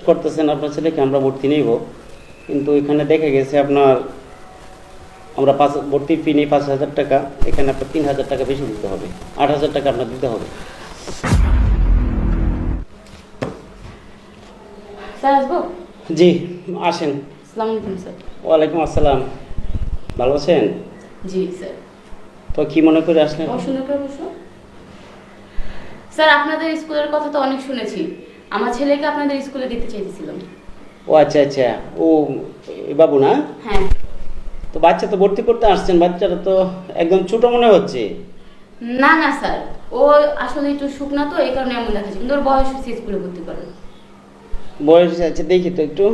করতেছেন আপনার ছেলেকে আমরা ভর্তি নেব, কিন্তু এখানে দেখা গেছে আপনার আমরা ভর্তি ফি নিই 5,000 টাকা, এখানে আপনার 3,000 টাকা বেশি দিতে হবে, 8,000 টাকা আপনার দিতে হবে। স্যার আসবো? জি আসেন। আসসালামু আলাইকুম স্যার। ওয়ালাইকুম আসসালাম, ভালো আছেন? জি স্যার। তো কি মনে করে আসলেন? সুন্দর করে বসুন। স্যার আপনাদের স্কুলের কথা তো অনেক শুনেছি, আমার ছেলেকে আপনাদের স্কুলে দিতে চাইছিলাম। ও আচ্ছা আচ্ছা, ও এ বাবু না? হ্যাঁ। তো বাচ্চা তো ভর্তি করতে আসছেন, বাচ্চাটা তো একদম ছোট মনে হচ্ছে। না না স্যার, ও আসলে একটু শুকনা তো, এই কারণে এমন দেখাচ্ছে, কিন্তু ওর বয়স হচ্ছে স্কুলে ভর্তি করেন। বয়স আছে দেখি তো একটু,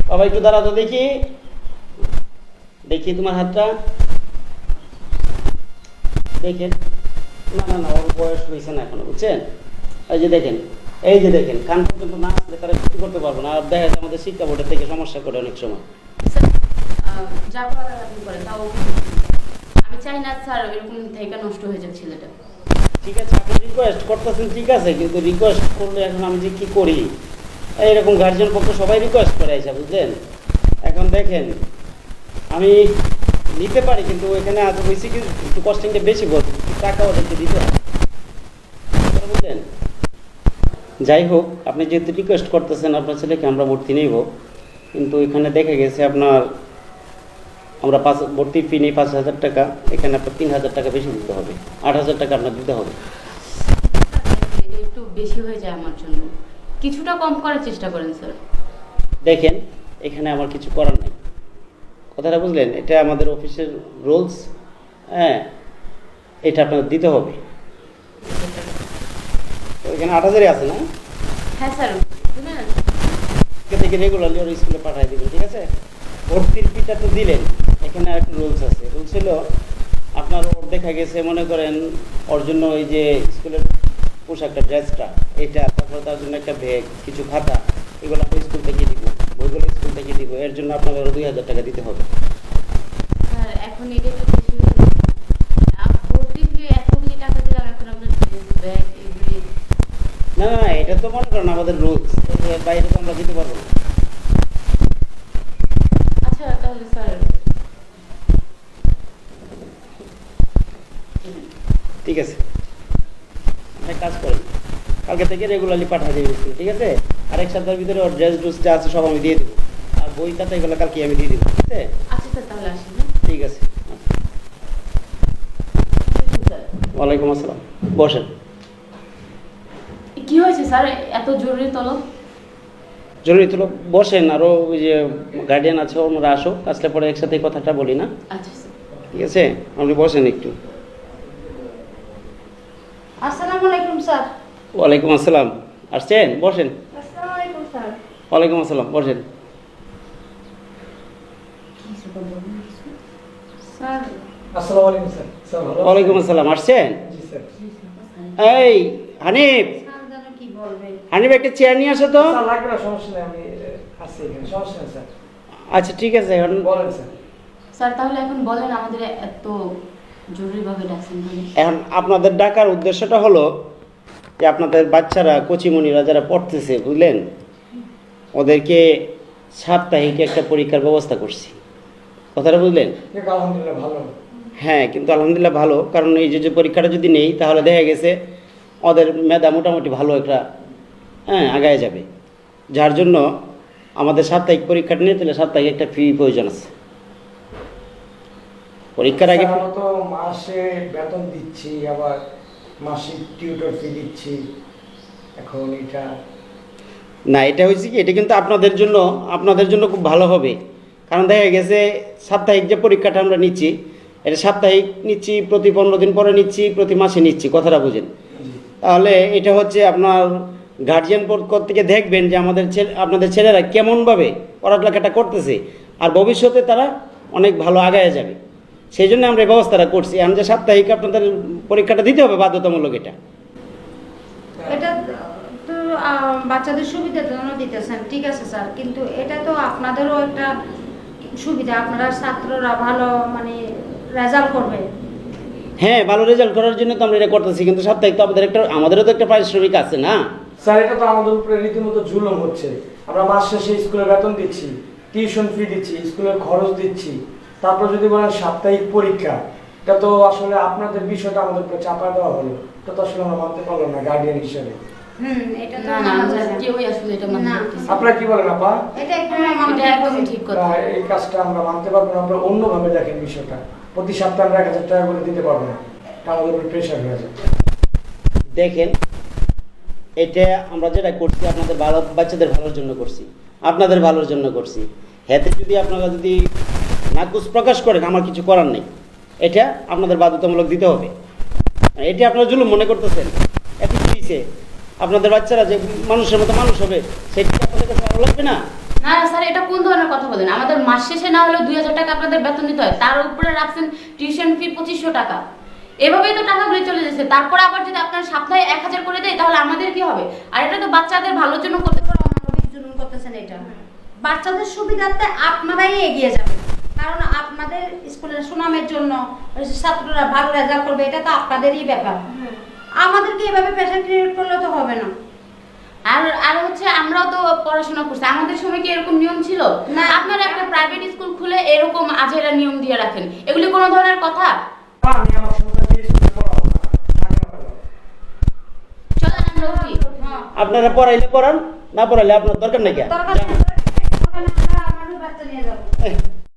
বাবা একটু দাঁড়া তো দেখি, দেখি তোমার হাতটা দেখেন। না না না, ওর বয়স হয়েছে না এখনো, বুঝছেন? এই যে দেখেন, এই যে দেখেন, কান পর্যন্ত না আসলে তারা কিছু করতে পারবো না। আর দেখা যায় আমাদের শিক্ষা বোর্ডের থেকে সমস্যা করে অনেক সময়। স্যার যা করার আপনি করেন, তাও আমি চাই না স্যার এরকম থেকে নষ্ট হয়ে যাক ছেলেটা। ঠিক আছে, আপনি রিকোয়েস্ট করতেছেন ঠিক আছে, কিন্তু রিকোয়েস্ট করলে এখন আমি যে কী করি, এইরকম গার্জিয়ান পক্ষ সবাই রিকোয়েস্ট করে আইসা, বুঝলেন? এখন দেখেন আমি নিতে পারি, কিন্তু এখানে আজ হয়েছে কি একটু কস্টিংটা বেশি বলছে, টাকা ওদেরকে দিতে হয়, বুঝলেন? যাই হোক, আপনি যেহেতু রিকোয়েস্ট করতেছেন আপনার ছেলেকে আমরা ভর্তি নেব, কিন্তু এখানে দেখা গেছে আপনার আমরা ভর্তি ফি নিই 5,000 টাকা, এখানে আপনার 3,000 টাকা বেশি দিতে হবে, 8,000 টাকা আপনার দিতে হবে। এটা একটু বেশি হয়ে যায় আমার জন্য, কিছুটা কম করার চেষ্টা করেন স্যার। দেখেন এখানে আমার কিছু করার নেই, কথাটা বুঝলেন? এটা আমাদের অফিসের রুলস, হ্যাঁ, এটা আপনার দিতে হবে। তো এখানে 8,000 আছে না? হ্যাঁ স্যার, বুঝলেন? এখান থেকে রেগুলারলি ওর স্কুলে পাঠিয়ে দেবেন, ঠিক আছে? ভর্তির ফিটা তো দিলেন, এখানে একটা রুলস আছে। রুলস হলো আপনার ওর দেখা গেছে মনে করেন ওর জন্য ওই যে স্কুলের পোশাকটা, ড্রেসটা, এটা, তারপরে তার জন্য একটা ব্যাগ, কিছু খাতা, এগুলো আমরা স্কুল থেকে দিব, বইগুলো স্কুল থেকে দিব, এর জন্য আপনাকে আরও 2,000 টাকা দিতে হবে। স্যার এখন এটা একটু বেশি হয়ে যাচ্ছে, ভর্তি ফি এতগুলি টাকা দিলাম, এখন আপনার ব্যাগ এগুলি। না না না, এটা তো মনে করেন আমাদের রুলস, এর বাইরে তো আমরা দিতে পারবো না। আচ্ছা তাহলে স্যার ঠিক আছে, একটা কাজ করেন, কালকে থেকে রেগুলারলি পাঠিয়ে দেবেন স্কুলে, ঠিক আছে? আর এক সপ্তাহের ভিতরে ওর ড্রেস ড্রেস যা আছে সব আমি দিয়ে দেবো, আর বই খাতা এগুলো কালকে আমি দিয়ে দেবো, ঠিক আছে? আচ্ছা স্যার তাহলে আসি। হ্যাঁ ঠিক আছে। স্যার। ওয়ালাইকুম আসসালাম, বসেন। কি হয়েছে স্যার, এত জরুরি তলব? জরুরি তো বসেন, আরও ওই যে গার্ডিয়ান আছে ওনারা আসো, আসলে পরে একসাথে কথাটা বলি না, আচ্ছা স্যার। ঠিক আছে? আপনি বসেন একটু। আসসালামু আলাইকুম স্যার। ওয়ালাইকুম আসসালাম, আসছেন? বসেন। আসসালামু আলাইকুম স্যার। ওয়ালাইকুম আসসালাম, বসেন। স্যার আসসালামু আলাইকুম স্যার। স্যার ভালো আছেন? ওয়ালাইকুম আসসালাম, আসছেন? জি স্যার। এই হানিফ, স্যার যেন কি বলবে? হানিফ একটা চেয়ার নিয়ে আসো তো। স্যার লাগবে না, সমস্যা নেই, আমি আছি এখানে, সমস্যা নেই স্যার। আচ্ছা ঠিক আছে, এখন বলেন স্যার। স্যার তাহলে এখন বলেন আমাদের এত জরুরিভাবে ডাকছেন কেন? এখন আপনাদের ডাকার উদ্দেশ্যটা হলো যে আপনাদের বাচ্চারা, কচিমণিরা যারা পড়তেছে, বুঝলেন, ওদেরকে সাপ্তাহিক একটা পরীক্ষার ব্যবস্থা করছি, কথাটা বুঝলেন? যাক, আলহামদুলিল্লাহ ভালো। হ্যাঁ, কিন্তু আলহামদুলিল্লাহ ভালো, কারণ এই যে পরীক্ষাটা যদি নেই তাহলে দেখা গেছে ওদের মেধা মোটামুটি ভালো একটা, হ্যাঁ, আগায় যাবে। যার জন্য আমাদের সাপ্তাহিক পরীক্ষাটা নিয়ে তাহলে সাপ্তাহিক একটা ফি প্রয়োজন আছে পরীক্ষার আগে। স্যার, আমরা তো মাসে বেতন দিচ্ছি, আবার মাসিক টিউটর ফি দিচ্ছি, এখন এটা না, এটা হয়েছে কি, এটা কিন্তু আপনাদের জন্য খুব ভালো হবে, কারণ দেখা গেছে সাপ্তাহিক যে পরীক্ষাটা আমরা নিচ্ছি, এটা সাপ্তাহিক নিচ্ছি, প্রতি 15 দিন পরে নিচ্ছি, প্রতি মাসে নিচ্ছি, কথাটা বুঝেন? তাহলে এটা হচ্ছে আপনার গার্জিয়ান পক্ষ থেকে দেখবেন যে আপনাদের ছেলেরা কেমনভাবে পড়ালেখাটা করতেছে, আর ভবিষ্যতে তারা অনেক ভালো আগায় যাবে, সেই জন্য আমরা এই ব্যবস্থাটা করছি। আমি যে সাপ্তাহিক আপনাদের পরীক্ষাটা দিতে হবে বাধ্যতামূলক, এটা এটা তো বাচ্চাদের সুবিধার জন্য দিতেছেন, ঠিক আছে স্যার, কিন্তু এটা তো আপনাদেরও একটা সুবিধা, আপনারা ছাত্ররা ভালো মানে রেজাল্ট করবে। হ্যাঁ, ভালো রেজাল্ট করার জন্য তো আমরা এটা করতেছি, কিন্তু সাপ্তাহিক তো আমাদেরও তো একটা পারিশ্রমিক আছে না? স্যার এটা তো আমাদের উপরে রীতিমতো জুলুম হচ্ছে। আমরা মাস শেষে স্কুলে বেতন দিচ্ছি, টিউশন ফি দিচ্ছি, স্কুলের খরচ দিচ্ছি, তারপর যদি বলেন সাপ্তাহিক পরীক্ষা, এটা তো আসলে আপনাদের বিষয়টা আমাদের উপরে চাপায় দেওয়া হলো। এটা তো আসলে আমরা মানতে পারলাম না গার্ডিয়ান হিসেবে। এটা তো না না মানা আমরা যায় না। কেউই আসলে এটা মানতে না। পারতেছি না। আপনারা কি বলেন আপা? এটা একদম মানা এটা যায় একদম না। ঠিক কথা। না, এই কাজটা আমরা মানতে পারবো না। আপনারা অন্যভাবে দেখেন বিষয়টা। প্রতি সপ্তাহে আমরা 1000 টাকা করে দিতে পারবো না, এটা আমাদের উপরে প্রেশার হয়ে যায়। দেখেন, এটা আমরা যেটা করছি আপনাদের ভালো, বাচ্চাদের ভালোর জন্য করছি, আপনাদের ভালোর জন্য করছি। হেতে যদি আপনারা যদি নাকুশ প্রকাশ করেন, আমার কিছু করার নেই, এটা আপনাদের বাধ্যতামূলক দিতে হবে। এটা আপনারা জুলুম মনে করতেছেন, এত কি হয়েছে? আপনাদের বাচ্চারা যে মানুষের মতো মানুষ হবে, সেটা কি আপনাদের কাছে ভালো লাগবে না? না না স্যার, এটা কোন ধরনের কথা বলেন? আমাদের মাস শেষে না হলেও 2000 টাকা আপনাদের বেতন দিতে হয়, তার উপরে রাখছেন টিউশন ফি 2500 টাকা। এভাবেই তো টাকাগুলো চলে যাচ্ছে। তারপর আবার যদি আপনার সপ্তাহে 1000 করে দেয়, তাহলে আমাদের কি হবে? আর এটা তো বাচ্চাদের ভালোর জন্য করতে পারে। অমানবিক জুলুম করতেছেন এটা। বাচ্চাদের সুবিধার্থে আপনারাই এগিয়ে যাবেন, কারণ আপনাদের স্কুলের সুনামের জন্য ছাত্ররা ভালো রেজাল্ট করবে, এটা তো আপনাদেরই ব্যাপার। আমাদেরকে এভাবে প্রেশার ক্রিয়েট করলে তো হবে না। আর আর হচ্ছে আমরাও তো পড়াশোনা করছি, আমাদের সময় কি এরকম নিয়ম ছিল? না। আপনারা একটা প্রাইভেট স্কুল খুলে এরকম আজেরা নিয়ম দিয়ে রাখেন, এগুলি কোনো ধরনের কথা? আমি আমার সন্তানকে স্কুলে পড়াবো না, আগে বলো। চলেন আমরা উঠি। হ্যাঁ। আপনারা পড়াইলে পড়ান, না পড়াইলে আপনার দরকার নেই। দরকার নেই, দরকার নেই, আমরা আমারও বাচ্চা নিয়ে যাবো।